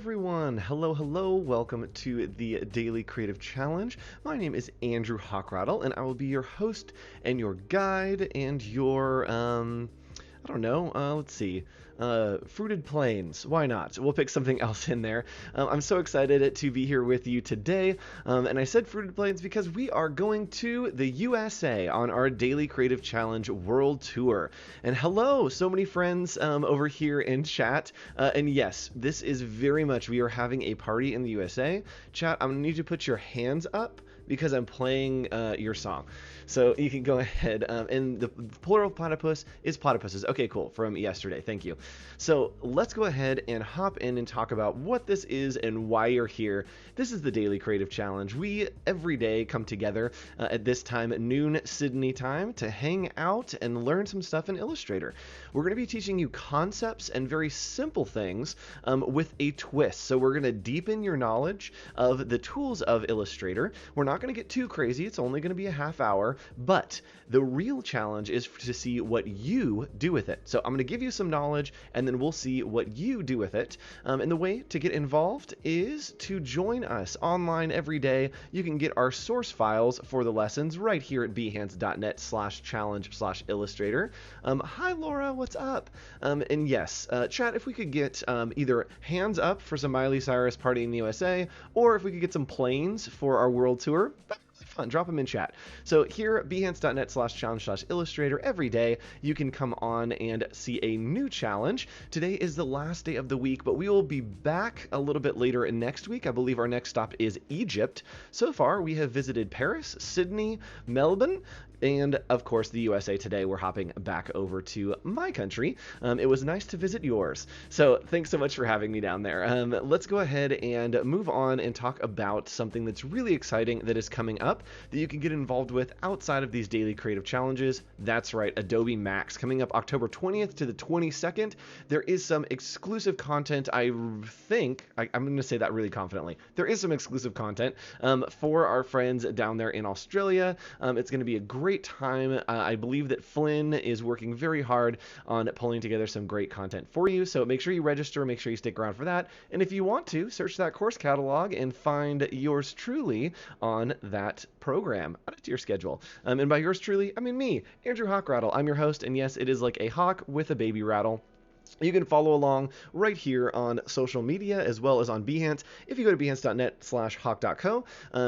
everyone. Hello. Welcome to the Daily Creative Challenge. My name is Andrew Hockrattle, and I will be your host and your guide and your, let's see, Fruited Plains. Why not? We'll pick something else in there. I'm so excited to be here with you today. And I said Fruited Plains because we are going to the USA on our Daily Creative Challenge World Tour. And hello, so many friends over here in chat. And yes, this is very much, we are having a party in the USA. Chat, I'm going to need you to put your hands up because I'm playing your song. So you can go ahead, and the plural platypus is platypuses. Okay, cool, from yesterday, thank you. So let's go ahead and hop in and talk about what this is and why you're here. This is the Daily Creative Challenge. We every day come together at this time, noon Sydney time, to hang out and learn some stuff in Illustrator. We're going to be teaching you concepts and very simple things with a twist. So we're going to deepen your knowledge of the tools of Illustrator. We're not going to get too crazy. It's only going to be a half hour, but the real challenge is to see what you do with it. So I'm going to give you some knowledge and then we'll see what you do with it. And the way to get involved is to join us online every day. You can get our source files for the lessons right here at behance.net/challenge/illustrator. Hi Laura, what's up? And yes, chat, if we could get either hands up for some Miley Cyrus party in the USA, or if we could get some planes for our world tour, fun. Drop them in chat. So here at behance.net/challenge/illustrator every day, you can come on and see a new challenge. Today is the last day of the week, but we will be back a little bit later next week. I believe our next stop is Egypt. So far, we have visited Paris, Sydney, Melbourne, and of course the USA. Today we're hopping back over to my country. It was nice to visit yours. So thanks so much for having me down there. Let's go ahead and move on and talk about something that's really exciting that is coming up that you can get involved with outside of these daily creative challenges. That's right, Adobe Max coming up October 20th to the 22nd. There is some exclusive content. I'm going to say that really confidently. There is some exclusive content for our friends down there in Australia. It's going to be a great time. I believe that Flynn is working very hard on pulling together some great content for you. So make sure you register, make sure you stick around for that. And if you want to, search that course catalog and find yours truly on that program. Add it to your schedule. And by yours truly, I mean me, Andrew Hockrattle. I'm your host, and yes, it is like a hawk with a baby rattle. You can follow along right here on social media as well as on Behance. If you go to behance.net/hawk.co,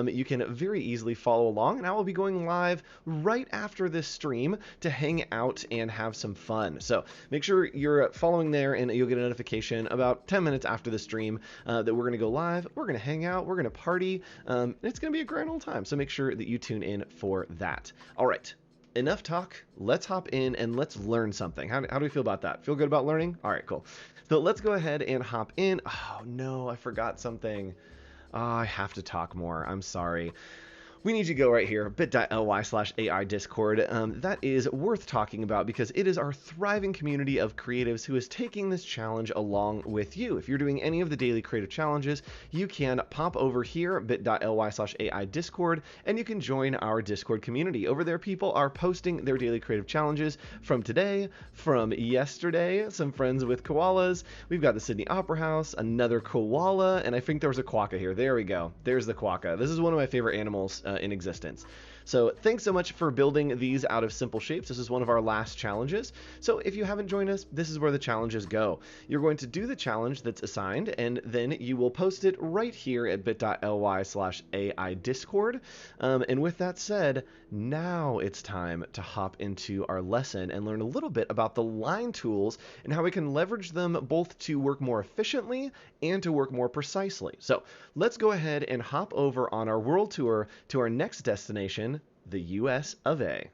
you can very easily follow along, and I will be going live right after this stream to hang out and have some fun. So make sure you're following there, and you'll get a notification about 10 minutes after the stream that we're going to go live. We're going to hang out, we're going to party, and it's going to be a grand old time. So make sure that you tune in for that. All right. Enough talk. Let's hop in and let's learn something. How do we feel about that? Feel good about learning? All right, cool. So let's go ahead and hop in. Oh no, I forgot something. Oh, I have to talk more. I'm sorry. We need you to go right here, bit.ly/AI Discord. That is worth talking about because it is our thriving community of creatives who is taking this challenge along with you. If you're doing any of the daily creative challenges, you can pop over here, bit.ly/AI Discord, and you can join our Discord community. Over there, people are posting their daily creative challenges from today, from yesterday, some friends with koalas. We've got the Sydney Opera House, another koala, and I think there was a quokka here. There we go. There's the quokka. This is one of my favorite animals in existence. So thanks so much for building these out of simple shapes. This is one of our last challenges. So if you haven't joined us, this is where the challenges go. You're going to do the challenge that's assigned, and then you will post it right here at bit.ly/AI Discord. And with that said, now it's time to hop into our lesson and learn a little bit about the line tools and how we can leverage them both to work more efficiently and to work more precisely. So let's go ahead and hop over on our world tour to our next destination, the US of A.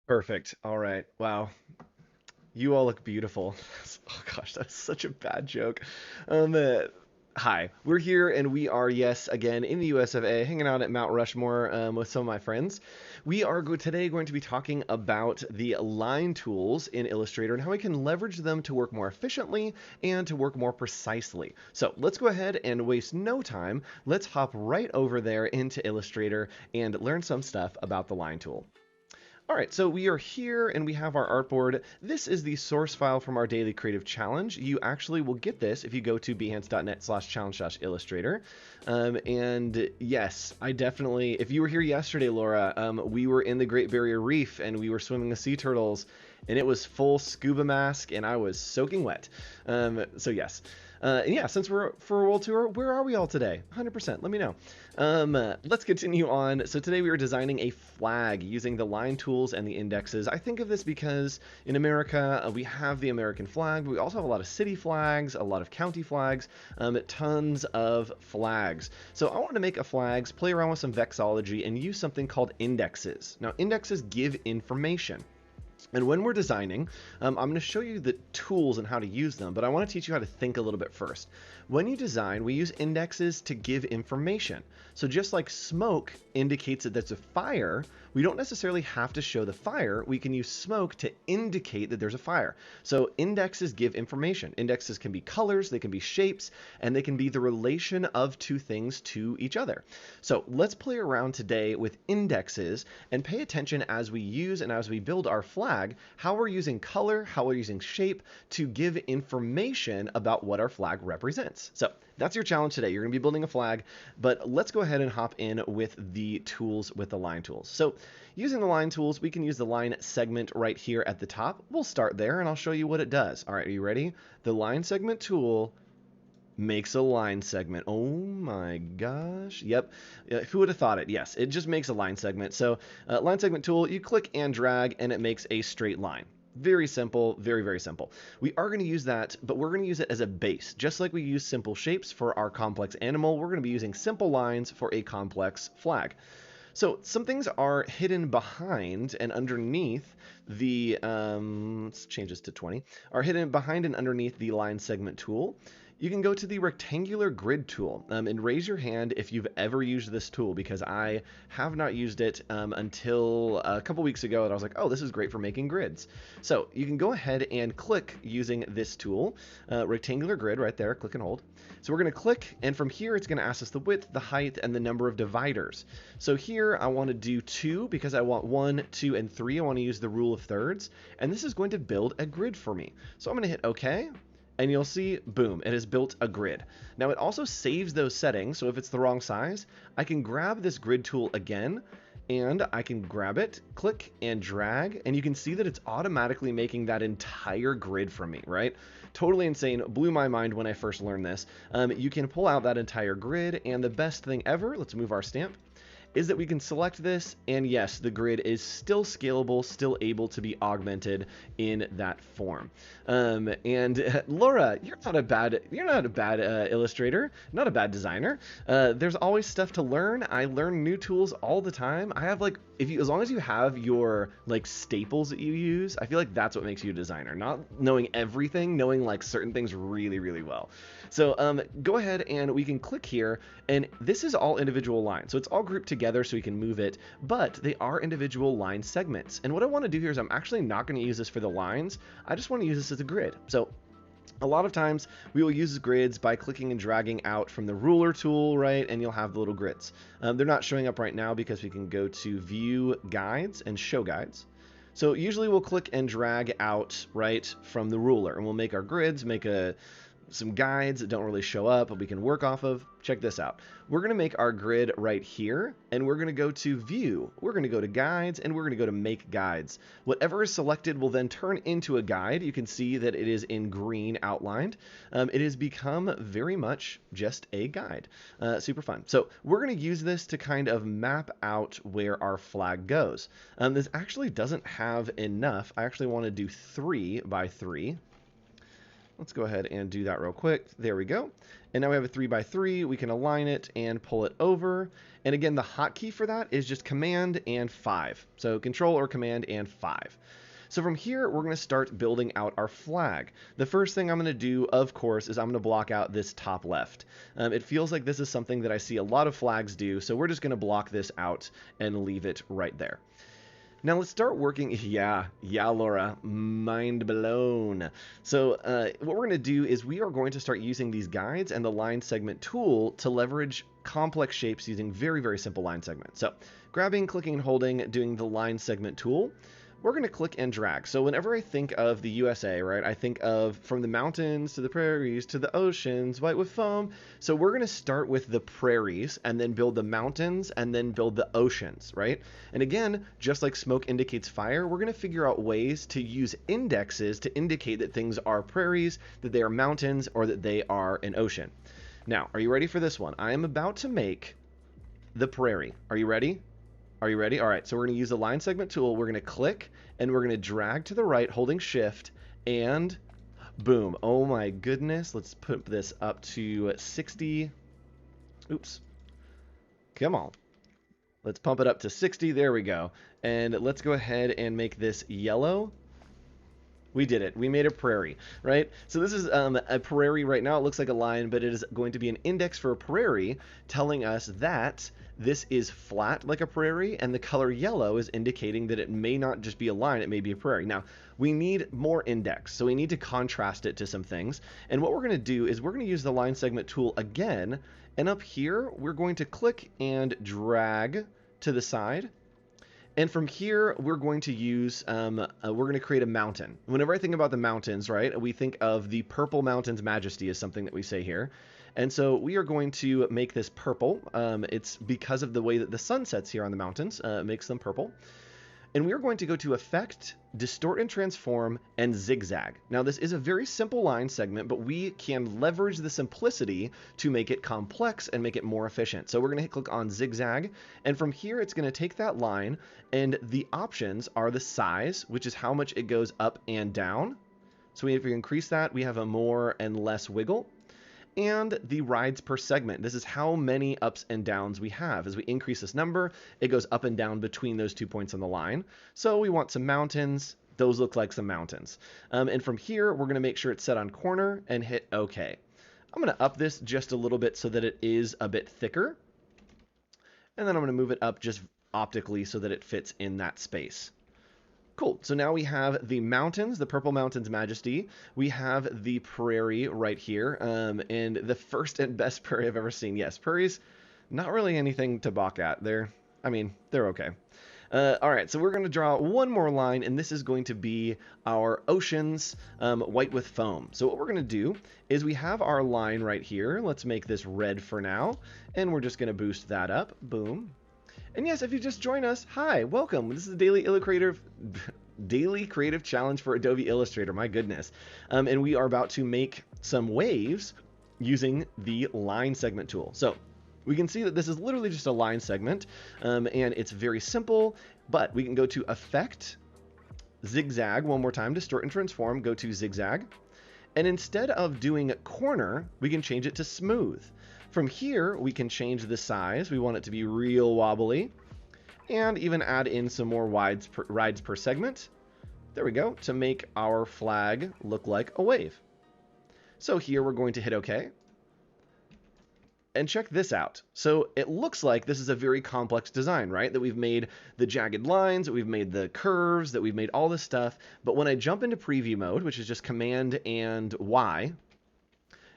Perfect. All right. Wow. You all look beautiful. Oh gosh, that's such a bad joke. Um, uh, Hi, we're here and we are, yes, again in the US of A, hanging out at Mount Rushmore with some of my friends. We are today going to be talking about the line tools in Illustrator and how we can leverage them to work more efficiently and to work more precisely. So let's go ahead and waste no time. Let's hop right over there into Illustrator and learn some stuff about the line tool. All right, so we are here and we have our artboard. This is the source file from our daily creative challenge. You actually will get this if you go to behance.net/challenge/illustrator. And yes, I definitely, if you were here yesterday, Laura, we were in the Great Barrier Reef and we were swimming with sea turtles and it was full scuba mask and I was soaking wet. So yes. And yeah, since we're for a world tour, where are we all today? 100%. Let me know. Let's continue on. So today we are designing a flag using the line tools and the indexes. I think of this because in America we have the American flag, but we also have a lot of city flags, a lot of county flags, tons of flags. So I wanted to make a flags, play around with some vexology, and use something called indexes. Now indexes give information. And when we're designing, I'm going to show you the tools and how to use them, but I want to teach you how to think a little bit first. When you design, we use indexes to give information. So just like smoke indicates that there's a fire, we don't necessarily have to show the fire. We can use smoke to indicate that there's a fire. So indexes give information. Indexes can be colors, they can be shapes, and they can be the relation of two things to each other. So let's play around today with indexes and pay attention as we use and as we build our flag, how we're using color, how we're using shape to give information about what our flag represents. So that's your challenge today. You're going to be building a flag, but let's go ahead and hop in with the tools, with the line tools. So using the line tools, we can use the line segment right here at the top. We'll start there and I'll show you what it does. All right, are you ready? The line segment tool makes a line segment. Oh my gosh. Yep. Who would have thought it? Yes, it just makes a line segment. So line segment tool, you click and drag and it makes a straight line. Very simple, very, very simple. We are going to use that, but we're going to use it as a base. Just like we use simple shapes for our complex animal, we're going to be using simple lines for a complex flag. So some things are hidden behind and underneath the, let's change this to 20, are hidden behind and underneath the line segment tool. You can go to the rectangular grid tool and raise your hand if you've ever used this tool, because I have not used it until a couple weeks ago, and I was like, oh, this is great for making grids. So you can go ahead and click using this tool, rectangular grid right there, click and hold. So we're going to click, and from here it's going to ask us the width, the height, and the number of dividers. So here I want to do 2 because I want 1, 2, and 3. I want to use the rule of thirds, and this is going to build a grid for me. So I'm going to hit OK. And you'll see, boom, it has built a grid. Now it also saves those settings, so if it's the wrong size, I can grab this grid tool again, and I can grab it, click and drag, and you can see that it's automatically making that entire grid for me, right? Totally insane, blew my mind when I first learned this. You can pull out that entire grid, and the best thing ever, let's move our stamp, is that we can select this, and yes, the grid is still scalable, still able to be augmented in that form. And Laura, you're not a bad illustrator, not a bad designer. There's always stuff to learn. I learn new tools all the time. I have like, as long as you have your like staples that you use, I feel like that's what makes you a designer. Not knowing everything, knowing like certain things really, really well. So go ahead and we can click here, and this is all individual lines. So it's all grouped together so we can move it, but they are individual line segments. And what I want to do here is I'm actually not going to use this for the lines. I just want to use this as a grid. So a lot of times we will use grids by clicking and dragging out from the ruler tool, right? And you'll have the little grids. They're not showing up right now because we can go to view guides and show guides. So usually we'll click and drag out right from the ruler, and we'll make our grids, make some guides that don't really show up, but we can work off of. Check this out. We're going to make our grid right here, and we're going to go to view. We're going to go to guides, and we're going to go to make guides. Whatever is selected will then turn into a guide. You can see that it is in green outlined. It has become very much just a guide. Super fun. So we're going to use this to kind of map out where our flag goes. This actually doesn't have enough. I actually want to do 3 by 3. Let's go ahead and do that real quick. There we go. And now we have a 3 by 3. We can align it and pull it over. And again, the hotkey for that is just Command and 5. So Control or Command and 5. So from here, we're going to start building out our flag. The first thing I'm going to do, of course, is I'm going to block out this top left. It feels like this is something that I see a lot of flags do, so we're just going to block this out and leave it right there. Now let's start working. Yeah, Laura, mind blown. So what we're going to do is we are going to start using these guides and the line segment tool to leverage complex shapes using very, very simple line segments. So grabbing, clicking, and holding, doing the line segment tool. We're going to click and drag. So whenever I think of the USA, right, I think of from the mountains to the prairies to the oceans, white with foam. So we're going to start with the prairies and then build the mountains and then build the oceans, right? And again, just like smoke indicates fire, we're going to figure out ways to use indexes to indicate that things are prairies, that they are mountains, or that they are an ocean. Now, are you ready for this one? I am about to make the prairie. Are you ready? Are you ready? All right, so we're going to use the line segment tool. We're going to click and we're going to drag to the right, holding shift, and boom. Oh my goodness. Let's put this up to 60. Oops. Come on. Let's pump it up to 60. There we go. And let's go ahead and make this yellow. We did it. We made a prairie, right? So this is a prairie right now. It looks like a line, but it is going to be an index for a prairie telling us that this is flat like a prairie, and the color yellow is indicating that it may not just be a line, it may be a prairie. Now, we need more index, so we need to contrast it to some things. And what we're going to do is we're going to use the line segment tool again, and up here, we're going to click and drag to the side. And from here, we're going to use, we're going to create a mountain. Whenever I think about the mountains, right, we think of the purple mountain's majesty is something that we say here. And so we are going to make this purple. It's because of the way that the sun sets here on the mountains, makes them purple. And we are going to go to Effect, Distort and Transform, and Zigzag. Now this is a very simple line segment, but we can leverage the simplicity to make it complex and make it more efficient. So we're going to click on Zigzag, and from here it's going to take that line, and the options are the size, which is how much it goes up and down. So if we increase that, we have a more and less wiggle. And the rides per segment. This is how many ups and downs we have. As we increase this number, it goes up and down between those 2 points on the line. So we want some mountains. Those look like some mountains. And from here, we're going to make sure it's set on corner and hit OK. I'm going to up this just a little bit so that it is a bit thicker. And then I'm going to move it up just optically so that it fits in that space. Cool. So now we have the mountains, the purple mountain's majesty. We have the prairie right here, and the first and best prairie I've ever seen. Yes, prairies, not really anything to balk at. They're okay. All right, so we're going to draw one more line, and this is going to be our oceans, white with foam. So what we're going to do is we have our line right here. Let's make this red for now, and we're just going to boost that up. Boom. And yes, if you just joined us, hi, welcome. This is the Daily Creative Challenge for Adobe Illustrator. My goodness. And we are about to make some waves using the line segment tool. So we can see that this is literally just a line segment, and it's very simple, but we can go to Effect, Zigzag, one more time, Distort and Transform, go to Zigzag. And instead of doing corner, we can change it to smooth. From here, we can change the size. We want it to be real wobbly, and even add in some more rides per segment. There we go, to make our flag look like a wave. So here we're going to hit OK. And check this out. So it looks like this is a very complex design, right? That we've made the jagged lines, that we've made the curves, that we've made all this stuff. But when I jump into preview mode, which is just Command and Y,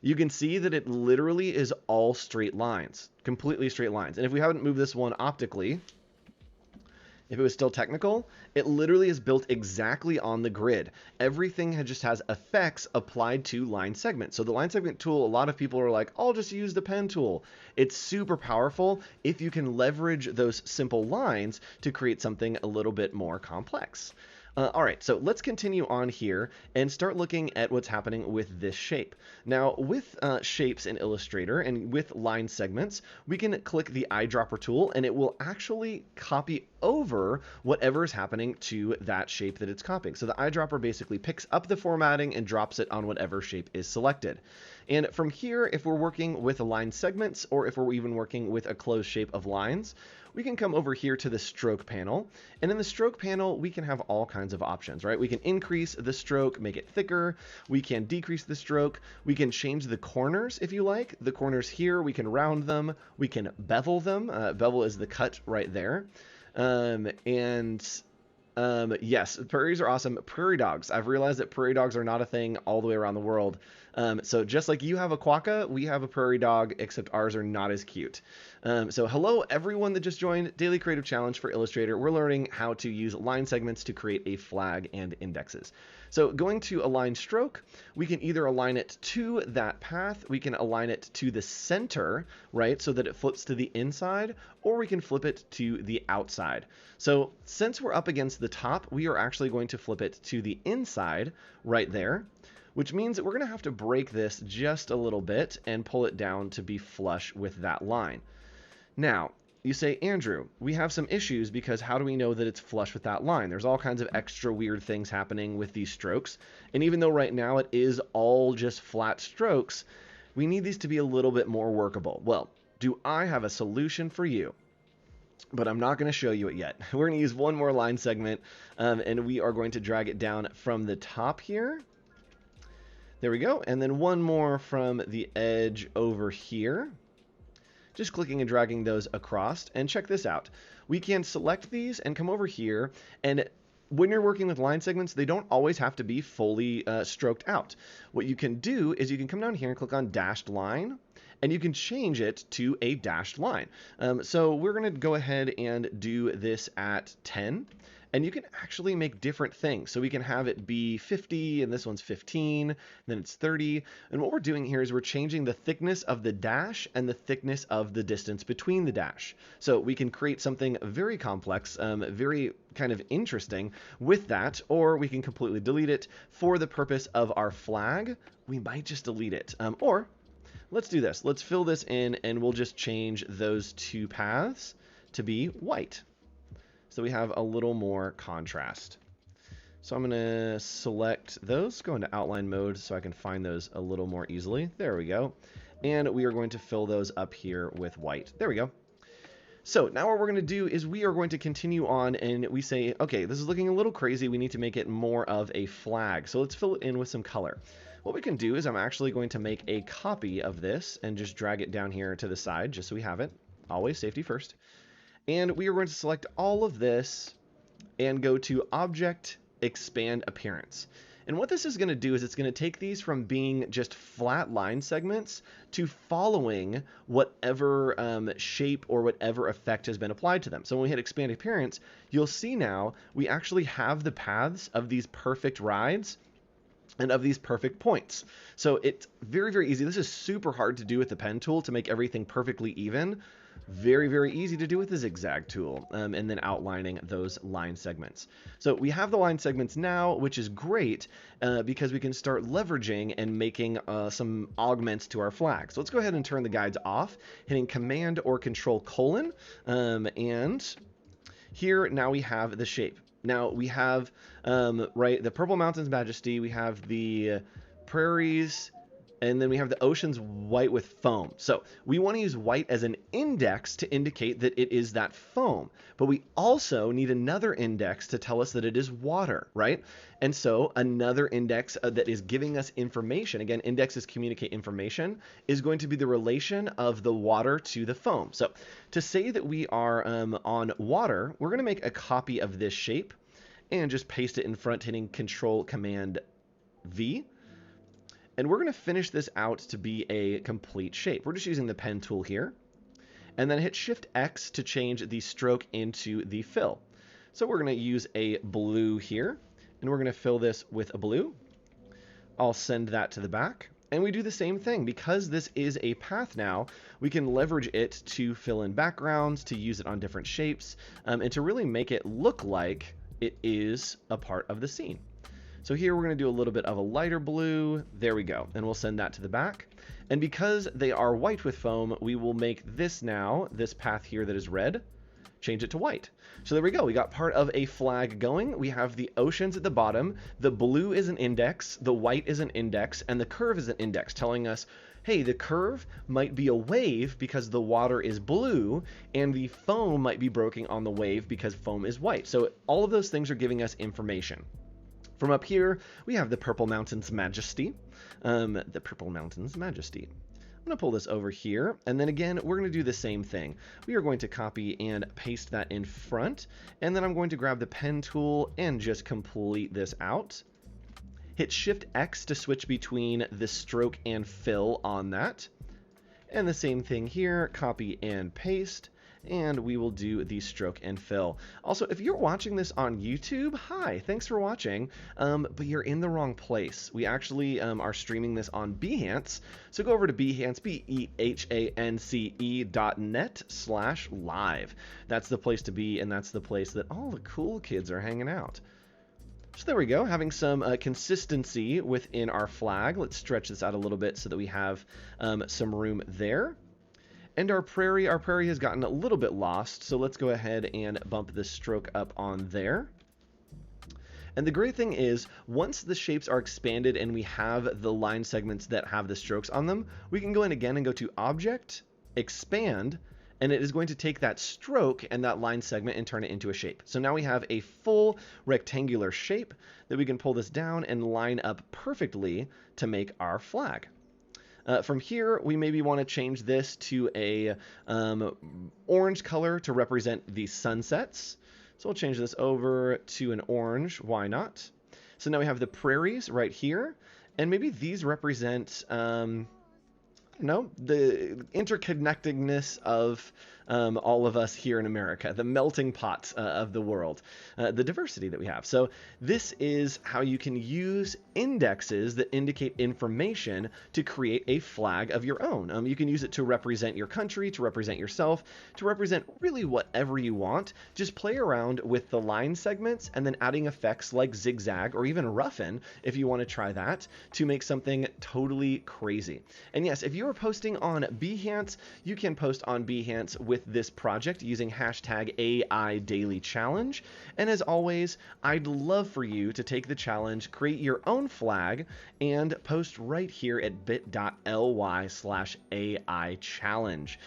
you can see that it literally is all straight lines, completely straight lines. And if we haven't moved this one optically, if it was still technical, it literally is built exactly on the grid. Everything just has effects applied to line segment. So the line segment tool, a lot of people are like, I'll just use the pen tool. It's super powerful if you can leverage those simple lines to create something a little bit more complex. All right, so let's continue on here and start looking at what's happening with this shape. Now, with shapes in Illustrator and with line segments, we can click the eyedropper tool and it will actually copy over whatever is happening to that shape that it's copying. So the eyedropper basically picks up the formatting and drops it on whatever shape is selected. And from here, if we're working with line segments or if we're even working with a closed shape of lines, we can come over here to the stroke panel. And in the stroke panel, we can have all kinds of options, right? We can increase the stroke, make it thicker. We can decrease the stroke. We can change the corners if you like. The corners here, we can round them. We can bevel them. Bevel is the cut right there. Yes, prairies are awesome. Prairie dogs. I've realized that prairie dogs are not a thing all the way around the world. So just like you have a quokka, we have a prairie dog, except ours are not as cute. So hello, everyone that just joined Daily Creative Challenge for Illustrator. We're learning how to use line segments to create a flag and indexes. So going to align stroke, we can either align it to that path, we can align it to the center, right, so that it flips to the inside, or we can flip it to the outside. So since we're up against the top, we are actually going to flip it to the inside right there, which means that we're going to have to break this just a little bit and pull it down to be flush with that line. Now, you say, Andrew, we have some issues because how do we know that it's flush with that line? There's all kinds of extra weird things happening with these strokes. And even though right now it is all just flat strokes, we need these to be a little bit more workable. Well, do I have a solution for you? But I'm not going to show you it yet. We're going to use one more line segment, and we are going to drag it down from the top here. There we go. And then one more from the edge over here. Just clicking and dragging those across. And check this out. We can select these and come over here. And when you're working with line segments, they don't always have to be fully stroked out. What you can do is you can come down here and click on dashed line. And you can change it to a dashed line. So we're going to go ahead and do this at 10. And you can actually make different things. So we can have it be 50, and this one's 15, then it's 30. And what we're doing here is we're changing the thickness of the dash and the thickness of the distance between the dash. So we can create something very complex, very kind of interesting with that, or we can completely delete it. For the purpose of our flag, we might just delete it. Or let's do this. Let's fill this in, and we'll just change those two paths to be white. So we have a little more contrast. So I'm going to select those, go into outline mode so I can find those a little more easily. There we go. And we are going to fill those up here with white. There we go. So now what we're going to do is we are going to continue on, and we say, okay, this is looking a little crazy. We need to make it more of a flag. So let's fill it in with some color. What we can do is I'm actually going to make a copy of this and just drag it down here to the side just so we have it. Always safety first. And we are going to select all of this and go to Object, Expand Appearance. And what this is going to do is it's going to take these from being just flat line segments to following whatever shape or whatever effect has been applied to them. So when we hit Expand Appearance, you'll see now we actually have the paths of these perfect rides and of these perfect points. So it's very, very easy. This is super hard to do with the pen tool to make everything perfectly even. Very, very easy to do with the zigzag tool, and then outlining those line segments. So we have the line segments now, which is great because we can start leveraging and making some augments to our flag. So let's go ahead and turn the guides off, hitting Command or Control colon, and here now we have the shape. Now we have right, the Purple Mountains Majesty, we have the prairies, and then we have the oceans white with foam. So we want to use white as an index to indicate that it is that foam. But we also need another index to tell us that it is water, right? And so another index that is giving us information, again, indexes communicate information, is going to be the relation of the water to the foam. So to say that we are on water, we're going to make a copy of this shape and just paste it in front, hitting Control Command V. And we're going to finish this out to be a complete shape. We're just using the pen tool here. And then hit Shift X to change the stroke into the fill. So we're going to use a blue here. And we're going to fill this with a blue. I'll send that to the back. And we do the same thing. Because this is a path now, we can leverage it to fill in backgrounds, to use it on different shapes, and to really make it look like it is a part of the scene. So here we're going to do a little bit of a lighter blue. There we go. And we'll send that to the back. And because they are white with foam, we will make this now, this path here that is red, change it to white. So there we go. We got part of a flag going. We have the oceans at the bottom. The blue is an index, the white is an index, and the curve is an index, telling us, hey, the curve might be a wave because the water is blue, and the foam might be broken on the wave because foam is white. So all of those things are giving us information. From up here, we have the Purple Mountain's Majesty. The Purple Mountain's Majesty. I'm going to pull this over here, and then again, we're going to do the same thing. We are going to copy and paste that in front, and then I'm going to grab the pen tool and just complete this out. Hit Shift X to switch between the stroke and fill on that. And the same thing here, copy and paste. And we will do the stroke and fill. Also, if you're watching this on YouTube, hi, thanks for watching, but you're in the wrong place. We actually are streaming this on Behance, so go over to Behance, behance.net/live. That's the place to be, and that's the place that all the cool kids are hanging out. So there we go, having some consistency within our flag. Let's stretch this out a little bit so that we have some room there. And our prairie has gotten a little bit lost, so let's go ahead and bump this stroke up on there. And the great thing is, once the shapes are expanded and we have the line segments that have the strokes on them, we can go in again and go to Object, Expand, and it is going to take that stroke and that line segment and turn it into a shape. So now we have a full rectangular shape that we can pull this down and line up perfectly to make our flag. From here, we maybe want to change this to a orange color to represent the sunsets. So we'll change this over to an orange. Why not? So now we have the prairies right here. And maybe these represent, I don't know, the interconnectedness of all of us here in America, the melting pot of the world, the diversity that we have. So this is how you can use indexes that indicate information to create a flag of your own. You can use it to represent your country, to represent yourself, to represent really whatever you want. Just play around with the line segments and then adding effects like zigzag or even roughen if you want to try that to make something totally crazy. And yes, if you are posting on Behance, you can post on Behance with this project using hashtag AI Daily Challenge. And as always, I'd love for you to take the challenge, create your own flag, and post right here at bit.ly/AI challenge.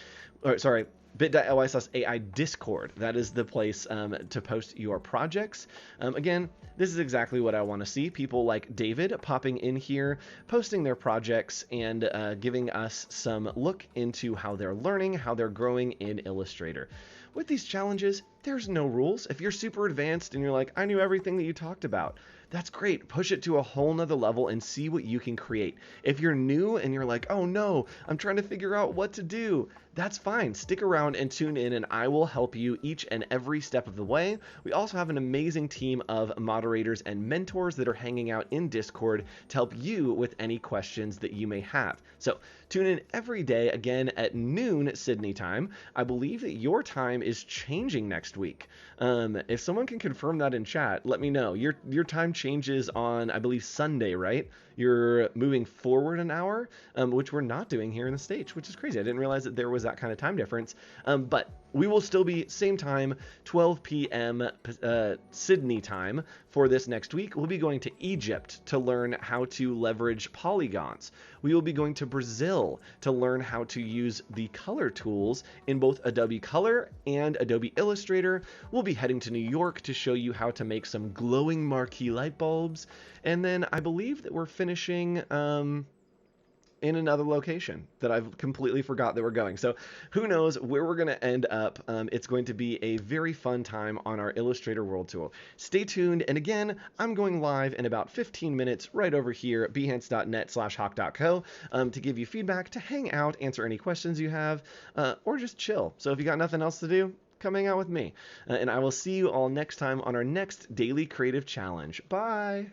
Or, sorry, bit.ly/AI Discord. That is the place to post your projects. Again, this is exactly what I want to see. People like David popping in here, posting their projects, and giving us some look into how they're learning, how they're growing in Illustrator. With these challenges, there's no rules. If you're super advanced and you're like, I knew everything that you talked about, that's great. Push it to a whole nother level and see what you can create. If you're new and you're like, oh no, I'm trying to figure out what to do, that's fine. Stick around and tune in, and I will help you each and every step of the way. We also have an amazing team of moderators and mentors that are hanging out in Discord to help you with any questions that you may have. So tune in every day, again at noon Sydney time. I believe that your time is changing next week. If someone can confirm that in chat, let me know. Your time changes on, I believe, Sunday, right? You're moving forward an hour, which we're not doing here in the States, which is crazy. I didn't realize that there was that kind of time difference. But we will still be same time, 12 p.m. Sydney time for this next week. We'll be going to Egypt to learn how to leverage polygons. We will be going to Brazil to learn how to use the color tools in both Adobe Color and Adobe Illustrator. We'll be heading to New York to show you how to make some glowing marquee light bulbs. And then I believe that we're finishing in another location that I've completely forgot that we're going. So who knows where we're going to end up. It's going to be a very fun time on our Illustrator World Tour. Stay tuned. And again, I'm going live in about 15 minutes right over here at behance.net/hawk.co to give you feedback, to hang out, answer any questions you have, or just chill. So if you got nothing else to do, come hang out with me. And I will see you all next time on our next Daily Creative Challenge. Bye.